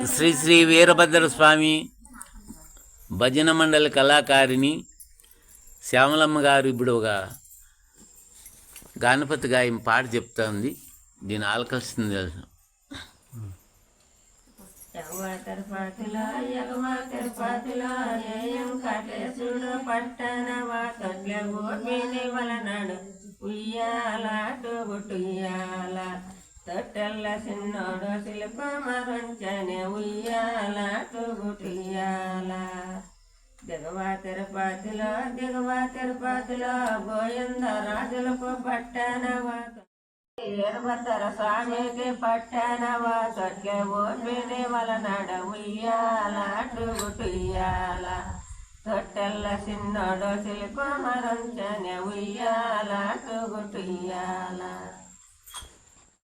శ్రీ శ్రీ వీరభద్ర స్వామి భజన మండలి కళాకారిణి శ్యామలమ్మ గారు ఇప్పుడు ఒక గణపతి గాయం పాట చెప్తా ఉంది. దీని ఆలకలిస్తుంది తెలుసు. తొట్టెల్ల చిన్నోడు శిల్ప మరుంచనే ఉయ్యాల తుగుటియాల దిగవా తిరుపతిలో గోవింద రాజులకు పట్టనవా వీరభద్ర స్వామికి పట్టనవా తొట్లే ఓపిని వలనడ ఉయ్యాల తుగుటియాల తొట్టెల్ల చిన్నోడు శిల్ప మరుంచనే ఉయ్యాల తుగుటియాల